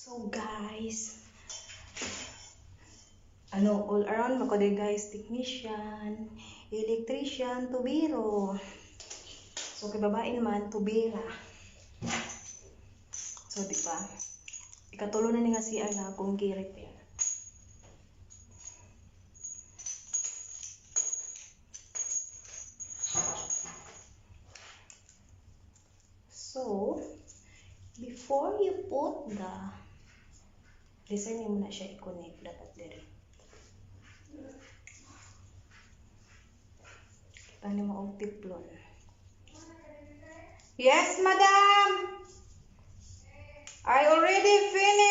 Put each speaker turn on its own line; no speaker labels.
So guys, all around mo ko din guys, technician, electrician, tubero. So kay babae man, tubera. So di ba? Ikatulo na ni nga si ana kung gi-repair. So, before you put the design mo na siya i-connect dapat dire. Kita mo og tiplon. Yes, madam. I already finished.